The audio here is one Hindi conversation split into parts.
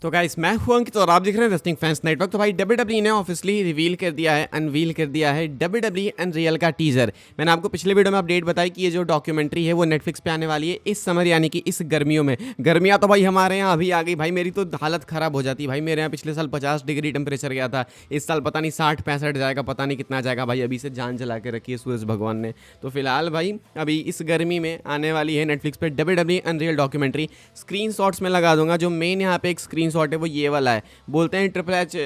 तो गाइस मैं हूं अंकित और आप देख रहे हैं रेसलिंग फैंस नेटवर्क। तो भाई डब्ल्यूडब्ल्यूई ने ऑफिशियली रिवील कर दिया है, अनवील कर दिया है डब्ल्यूडब्ल्यूई अनरियल का टीजर। मैंने आपको पिछले वीडियो में अपडेट बताई कि ये जो डॉक्यूमेंट्री है वो नेटफ्लिक्स पे आने वाली है इस समर, यानी कि इस गर्मियों में। गर्मियां तो भाई हमारे यहाँ अभी आ गई भाई, मेरी तो हालत खराब हो जाती है भाई। मेरे यहाँ पिछले साल 50 डिग्री टेम्परेचर गया था, इस साल पता नहीं 60-65 जाएगा, पता नहीं कितना जाएगा भाई। अभी से जान जला के रखी है सूरज भगवान ने। तो फिलहाल भाई अभी इस गर्मी में आने वाली है नेटफ्लिक्स पे WWE unreal documentary. Screen shots में लगा दूंगा, जो मेन यहाँ पे एक स्क्रीन शॉट है वो ये वाला है। बोलते हैं ट्रिपल एच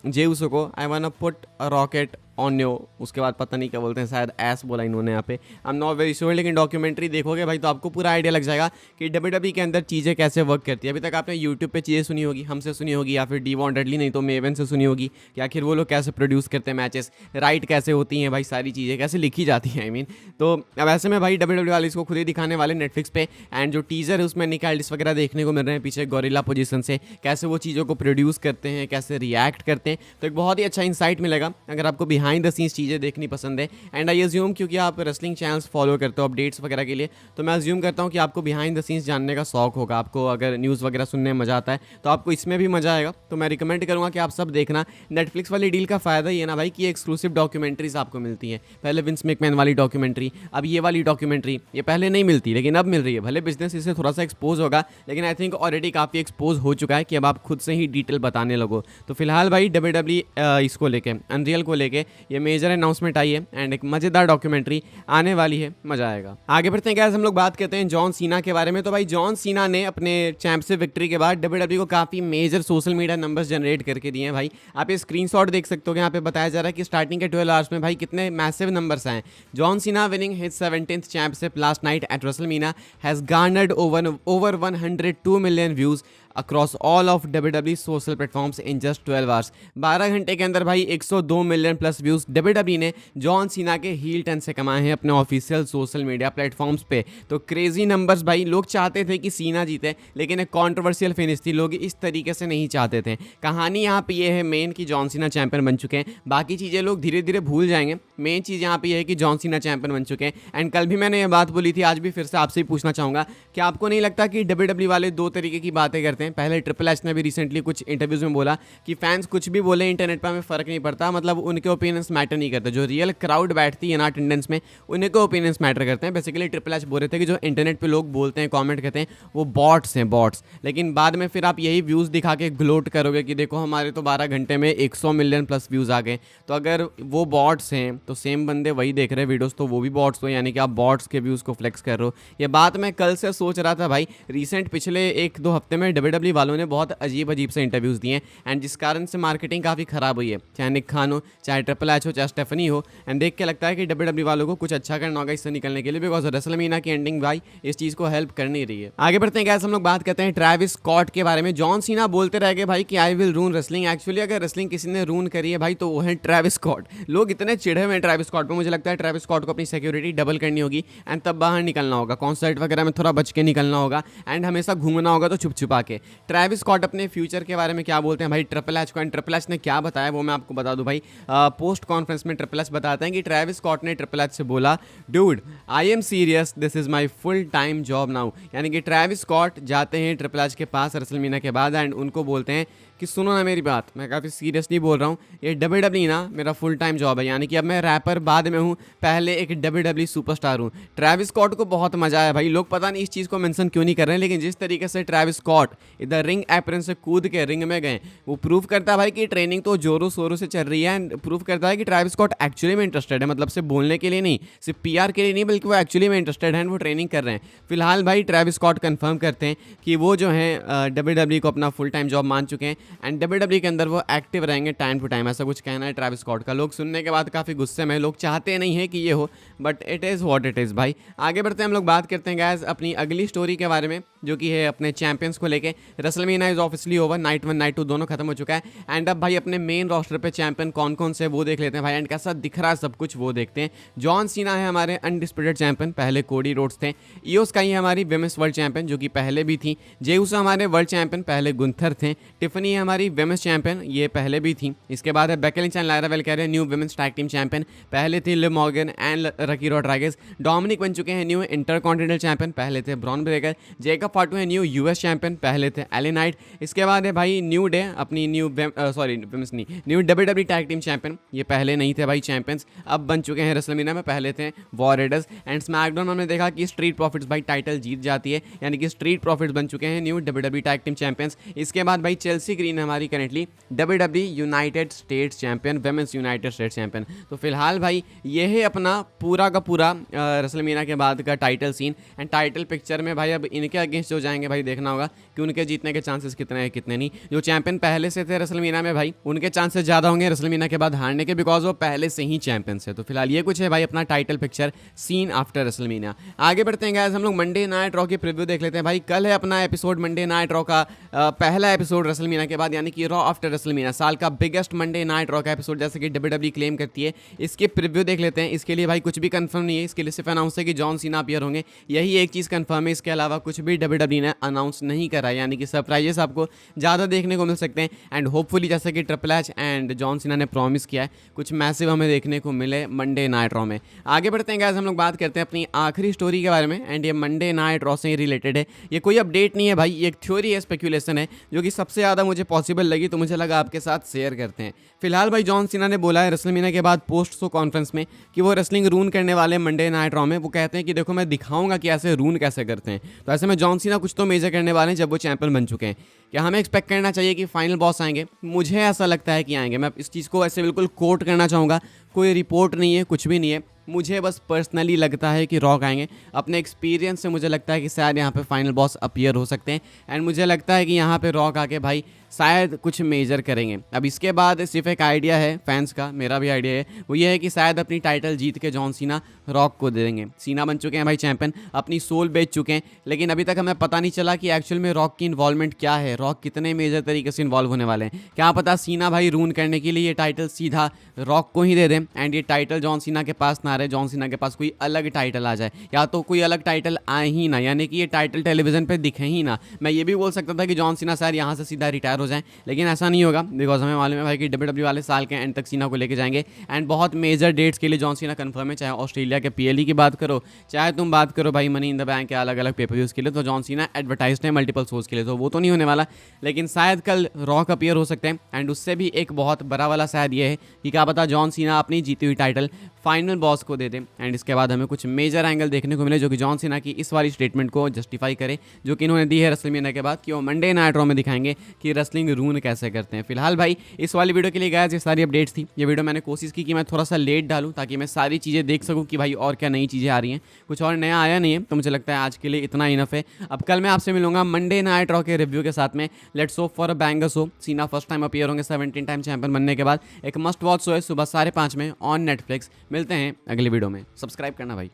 जेउसो को, I want put a rocket on you, उसके बाद पता नहीं क्या बोलते हैं, शायद एस बोला इन्होंने यहाँ पे, I am not very sure. लेकिन डॉक्यूमेंट्री देखोगे भाई तो आपको पूरा आइडिया लग जाएगा कि डब्ल्यूडब्ल्यूई के अंदर चीज़ें कैसे वर्क करती है। अभी तक आपने यूट्यूब पे चीज़ें सुनी होगी, हमसे सुनी होगी, या फिर डीवॉन डेडली नहीं तो मेवन से सुनी होगी कि आखिर वो लोग कैसे प्रोड्यूस करते हैं मैचेस, राइट कैसे होती हैं भाई, सारी चीज़ें कैसे लिखी जाती हैं। आई मीन तो अब ऐसे में भाई डब्ल्यूडब्ल्यूई वाले इसको खुद ही दिखाने वाले नेटफ्लिक्स पे। एंड जो टीजर है उसमें निकाल्स वगैरह देखने को मिल रहे हैं पीछे गोरिल्ला पोजीशन से, कैसे वो चीज़ों को प्रोड्यूस करते हैं, कैसे रिएक्ट करते हैं। तो एक बहुत ही अच्छा इंसाइट मिलेगा अगर आपको बिहाइंड द सीन्स चीज़ें देखनी पसंद है। एंड आई अज्यूम क्योंकि आप रेसलिंग चैनल्स फॉलो करते हो अपडेट्स वगैरह के लिए, तो मैं अज्यूम करता हूँ कि आपको बिहाइंड द सीन्स जानने का शौक होगा। आपको अगर न्यूज़ वगैरह सुनने में मज़ा आता है तो आपको इसमें भी मज़ा आएगा। तो मैं रिकमेंड करूँगा कि आप सब देखना। नेटफ्लिक्स वाली डील का फ़ायदा ये ना भाई कि एक्सक्लूसिव डॉक्यूमेंट्रीज आपको मिलती हैं। पहले विंस मैकमैन वाली डॉक्यूमेंट्री, अब ये वाली डॉक्यूमेंट्री, ये पहले नहीं मिलती लेकिन अब मिल रही है। भले बिजनेस इससे थोड़ा सा एक्सपोज होगा लेकिन आई थिंक ऑलरेडी काफ़ी एक्सपोज हो चुका है कि अब आप खुद से ही डिटेल बताने लगो। तो फिलहाल भाई डब्ल्यूडब्ल्यूई इसको लेके, अनरियल को लेके ये मेजर अनाउंसमेंट आई है एंड एक मज़ेदार डॉक्यूमेंट्री आने वाली है, मज़ा आएगा। आगे बढ़ते हैं गैस, हम लोग बात करते हैं जॉन सीना के बारे में। तो भाई जॉन सीना ने अपने चैंप से विक्ट्री के बाद डब्ल्यूडब्ल्यूई को काफ़ी major social media numbers generate करके दिए हैं भाई। आप ये स्क्रीनशॉट देख सकते हो, यहाँ पे बताया जा रहा है कि स्टार्टिंग के 12 आवर्स में भाई कितने मैसिव नंबर्स आए। John Cena winning his 17th championship last night at WrestleMania has garnered over 102 million views across all of WWE social platforms in just 12 hours. 12 घंटे के अंदर भाई 102 मिलियन प्लस व्यूज़ डब्ल्यूडब्ल्यूई ने जॉन सीना के हील टर्न से कमाए हैं अपने ऑफिशियल सोशल मीडिया प्लेटफॉर्म्स पे। तो क्रेजी नंबर्स भाई। लोग चाहते थे कि सीना जीते लेकिन एक कॉन्ट्रोवर्शियल फिनिश थी, लोग इस तरीके से नहीं चाहते थे। कहानी यहाँ पे ये है मेन कि जॉन सीना चैंपियन बन चुके हैं, बाकी चीज़ें लोग धीरे धीरे भूल जाएंगे। मेन चीज़ यहाँ पे ये है कि जॉन सीना चैंपियन बन चुके हैं। एंड कल भी मैंने ये बात बोली थी, आज भी फिर से आपसे ही पूछना चाहूँगा कि आपको नहीं लगता कि डब्ल्यूडब्ल्यूई वाले दो तरीके की बातें करते हैं। पहले ट्रिपल एच ने भी रिसेंटली कुछ इंटरव्यूज में बोला कि फैंस कुछ भी बोले इंटरनेट पर हमें फ़र्क नहीं पड़ता, मतलब उनके ओपिनियंस मैटर नहीं करते। जो रियल क्राउड बैठती है ना अटेंडेंस में, उनके ओपिनियंस मैटर करते हैं। बेसिकली ट्रिपल एच बोल रहे थे कि जो इंटरनेट पे लोग बोलते हैं, कमेंट करते हैं, वो बॉट्स हैं, बॉट्स। लेकिन बाद में फिर आप यही व्यूज़ दिखा के ग्लोट करोगे कि देखो हमारे तो 12 घंटे में 100 मिलियन प्लस व्यूज़ आ गए। तो अगर वो बॉट्स हैं तो सेम बंदे वही देख रहे हैं वीडियोस, तो वो भी बॉट्स हो, यानी कि आप बॉट्स के व्यूज़ को फ्लेक्स कर रहे हो। ये बात मैं कल से सोच रहा था भाई। रिसेंट पिछले 1-2 हफ्ते में डब्ल्यूडब्ल्यूई वालों ने बहुत अजीब से इंटरव्यूज़ दिए एंड जिस कारण से मार्केटिंग काफ़ी ख़राब हुई है, चाहे निक खान हो, चाहे ट्रिपल एच हो, चाहे स्टेफनी हो। एंड देख के लगता है कि डब्ल्यूडब्ल्यूई वालों को कुछ अच्छा करना होगा इससे निकलने के लिए, बिकॉज रेसलमेनिया की एंडिंग भाई इस चीज़ को हेल्प कर नहीं रही है। आगे बढ़ते हैं गैस, हम लोग बात करते हैं ट्रैविस स्कॉट के बारे में। जॉन सीना बोलते रह गए भाई कि आई विल रून रेसलिंग। एक्चुअली अगर रेसलिंग किसी ने रून करी है भाई तो वो है ट्रैविस स्कॉट। लोग इतने चिढ़े हुए हैं ट्रैविस स्कॉट पर, मुझे लगता है ट्रैविस स्कॉट को अपनी सिक्योरिटी डबल करनी होगी एंड तब बाहर निकलना होगा, कॉन्सर्ट वगैरह में थोड़ा बच के निकलना होगा एंड हमेशा घूमना होगा तो छुप छुपा के। ट्रैविस स्कॉट अपने फ्यूचर के बारे में क्या बोलते हैं भाई ट्रिपल एच को, एंड ट्रिपल एच ने क्या बताया वो मैं आपको बता दूं भाई। पोस्ट कॉन्फ्रेंस में ट्रिपल एच बताते हैं कि ट्रैविस स्कॉट ने ट्रिपल एच से बोला, dude I am serious, this is my full time job now. यानी कि ट्रैविस स्कॉट जाते हैं ट्रिपल एच के पास रेसलमेनिया के बाद एंड उनको बोलते हैं कि सुनो ना मेरी बात, मैं काफ़ी सीरियसली बोल रहा हूँ, ये डब्ल्यूडब्ल्यूई ना मेरा फुल टाइम जॉब है। यानी कि अब मैं रैपर बाद में हूँ, पहले एक डब्ल्यूडब्ल्यूई सुपरस्टार हूँ। ट्रैविस स्कॉट को बहुत मजा आया भाई। लोग पता नहीं इस चीज़ को मेंशन क्यों नहीं कर रहे हैं, लेकिन जिस तरीके से ट्रैविस स्कॉट इधर रिंग एप्रन से कूद के रिंग में गए, वो प्रूव करता है भाई कि ट्रेनिंग तो जोरों शोरों से चल रही है एंड प्रूव करता है कि ट्रैविस स्कॉट एक्चुअली में इंटरेस्टेड है। मतलब सिर्फ बोलने के लिए नहीं, सिर्फ पीआर के लिए नहीं, बल्कि वो एक्चुअली में इंटरेस्टेड है एंड वो ट्रेनिंग कर रहे हैं। फिलहाल भाई ट्रैविस स्कॉट कंफर्म करते हैं कि वो जो है डब्ल्यूडब्ल्यूई को अपना फुल टाइम जॉब मान चुके हैं एंड डब्ल्यूडब्ल्यूई अंदर वो एक्टिव रहेंगे टाइम टू टाइम, ऐसा कुछ कहना है ट्रैविस स्कॉट का। लोग सुनने के बाद काफ़ी गुस्से में, लोग चाहते नहीं है कि ये हो, but it is what it is भाई। आगे बढ़ते हैं, हम लोग बात करते हैं गैस अपनी अगली स्टोरी के बारे में, जो कि है अपने चैंपियंस को लेके। WrestleMania is officially over, night 1 night 2 दोनों खत्म हो चुका है एंड अब भाई अपने मेन रोस्टर पे चैंपियन कौन कौन से वो देख लेते हैं भाई एंड कैसा दिख रहा है सब कुछ वो देखते हैं। जॉन सीना है हमारे अनडिस्प्यूटेड चैंपियन, पहले कोडी रोड्स थे। इयो स्काई है हमारी विमेंस वर्ल्ड चैंपियन जो कि पहले भी थी। जे उसो हमारे वर्ल्ड चैंपियन, पहले गुंथर थे। टिफनी है हमारी विमेंस चैंपियन, ये पहले भी थी। इसके बाद है Becky Lynch and Lyra Valkyria new women's tag team champion, पहले थी Liv Morgan and Raquel Rodriguez. Dominik बन चुके हैं न्यू इंटरकॉन्टिनेंटल चैंपियन, पहले थे ब्रॉन ब्रेकर। जेकब फाटू है न्यू यूएस चैंपियन, पहले पहले थे एले नाइट। इसके बाद है भाई न्यू डे, अपनी new WWE tag team champion. ये पहले नहीं थे भाई चैंपियंस, अब बन चुके हैं रेसलमेनिया में, पहले थे वॉर रेडर्स। एंड स्मैकडाउन में हमने देखा कि स्ट्रीट प्रॉफिट्स भाई टाइटल जीत जाती है, यानी कि स्ट्रीट प्रॉफिट्स बन चुके हैं new WWE tag team champions. इसके बाद भाई चेल्सी ग्रीन है हमारी currently WWE United states champion, women's United states champion. तो फिलहाल भाई ये है अपना पूरा का पूरा रेसलमेनिया के बाद का title scene and title picture में भाई अब इनके अगेंस्ट जो जाएंगे भाई देखना होगा कि उनके जीतने के चांसेस कितने हैं कितने नहीं। जो चैंपियन पहले से थे रेसलमेनिया में भाई उनके चांसेस ज़्यादा होंगे रेसलमेनिया के बाद हारने के, बिकॉज वो पहले से ही चैंपियंस है। तो फिलहाल ये कुछ है भाई अपना title picture scene after WrestleMania. आगे बढ़ते हैं गाइस, हम लोग मंडे नाइट रॉ की प्रीव्यू देख लेते हैं भाई। कल है अपना एपिसोड मंडे नाइट रॉ का पहला एपिसोड रेसलमेनिया के बाद, यानी कि रॉ आफ्टर रेसलमेनिया, साल का बिगेस्ट मंडे नाइट रॉ का एपिसोड जैसे कि WWE क्लेम करती है। इसके प्रीव्यू देख लेते हैं। इसके लिए भाई कुछ भी कंफर्म नहीं है, इसके लिए सिर्फ अनाउंस है कि जॉन सीना अपीयर होंगे, यही एक चीज़ कंफर्म है। इसके अलावा कुछ भी WWE ने अनाउंस नहीं करा, यानी कि सरप्राइजेस आपको ज़्यादा देखने को मिल सकते हैं। एंड होपफुली जैसे कि triple H and John Cena ने प्रॉमिस किया है, कुछ मैसिव हमें देखने को मिले मंडे नाइट रॉ में। आगे बढ़ते हैं गाइस, हम लोग बात करते हैं अपनी आखिरी स्टोरी के बारे में। एंड ये मंडे नाइट रॉ से रिलेटेड है, ये कोई अपडेट नहीं है भाई, ये एक थ्योरी है, स्पेकुलेशन है, जो कि सबसे ज़्यादा मुझे पॉसिबल लगी, तो मुझे लगा आपके साथ शेयर करते हैं। फिलहाल भाई जॉन सीना ने बोला है रेसलमेनिया के बाद पोस्ट शो कॉन्फ्रेंस में कि वो रेसलिंग रून करने वाले मंडे नाइट रॉ में। वो कहते हैं कि देखो मैं दिखाऊंगा कि ऐसे रून कैसे करते हैं। तो ऐसे में जॉन सीना कुछ तो मेजर करने वाले हैं जब वो चैंपियन बन चुके हैं। क्या हमें एक्सपेक्ट करना चाहिए कि फाइनल बॉस आएंगे? मुझे ऐसा लगता है कि आएंगे। मैं इस चीज़ को ऐसे बिल्कुल कोट करना चाहूँगा, कोई रिपोर्ट नहीं है, कुछ भी नहीं है, मुझे बस पर्सनली लगता है कि रॉक आएंगे। अपने एक्सपीरियंस से मुझे लगता है कि शायद यहाँ पे फाइनल बॉस अपीयर हो सकते हैं। एंड मुझे लगता है कि यहाँ पे रॉक आके भाई शायद कुछ मेजर करेंगे। अब इसके बाद सिर्फ एक आइडिया है फैंस का, मेरा भी आइडिया है, वो ये है कि शायद अपनी टाइटल जीत के जॉन सीना रॉक को दे देंगे। सीना बन चुके हैं भाई चैंपियन, अपनी सोल बेच चुके हैं, लेकिन अभी तक हमें पता नहीं चला कि एक्चुअल में रॉक की इन्वॉल्वमेंट क्या है, रॉक कितने मेजर तरीके से इन्वॉल्व होने वाले हैं। क्या पता सीना भाई रून करने के लिए ये टाइटल सीधा रॉक को ही दे दें एंड ये टाइटल जॉन सीना के पास ना रहे, जॉन सीना के पास कोई अलग टाइटल आ जाए, या तो कोई अलग टाइटल आए ही ना, यानी कि ये टाइटल टेलीविजन पे दिखे ही ना। मैं ये भी बोल सकता था कि जॉन सीना शायद यहाँ से सीधा रिटायर हो जाए, लेकिन ऐसा नहीं होगा, बिकॉज हमें मालूम है भाई कि WWE वाले साल के एंड तक सीना को लेके जाएंगे। एंड बहुत मेजर डेट्स के लिए जॉन सीना कंफर्म है, चाहे ऑस्ट्रेलिया के PLE की बात करो, चाहे तुम बात करो भाई मनी इन द बैंक के अलग अलग पेपर के लिए, तो जॉन सीना एडवर्टाइज्ड है मल्टीपल सोर्स के लिए, तो वो तो नहीं होने वाला। लेकिन शायद कल रॉक अपीयर हो सकते हैं। एंड उससे भी एक बहुत बड़ा वाला शायद ये है कि क्या पता जॉन सीना अपनी जीती हुई टाइटल फाइनल बॉस को दे दें एंड इसके बाद हमें कुछ मेजर एंगल देखने को मिले जो कि जॉन सीना की इस वाली स्टेटमेंट को जस्टिफाई करे, जो कि इन्होंने दी है रेसलमेनिया के बाद, कि वो मंडे नाइट रॉ में दिखाएंगे कि रेसलिंग रून कैसे करते हैं। फिलहाल भाई इस वाली वीडियो के लिए गाइस ये सारी अपडेट्स थी। ये वीडियो मैंने कोशिश की कि मैं थोड़ा सा लेट डालूं ताकि मैं सारी चीज़ें देख सकूं कि भाई और क्या नई चीज़ें आ रही हैं। कुछ और नया आया नहीं है, तो मुझे लगता है आज के लिए इतना इनफ है। अब कल मैं आपसे मिलूंगा मंडे नाइट रॉ के रिव्यू के साथ में। Let's hope for a banger show. सीना फर्स्ट टाइम अपीयर होंगे 17 टाइम चैंपियन बनने के बाद। एक मस्ट वॉच शो है सुबह 5:30 में ऑन नेटफ्लिक्स। मिलते हैं अगली वीडियो में, सब्सक्राइब करना भाई।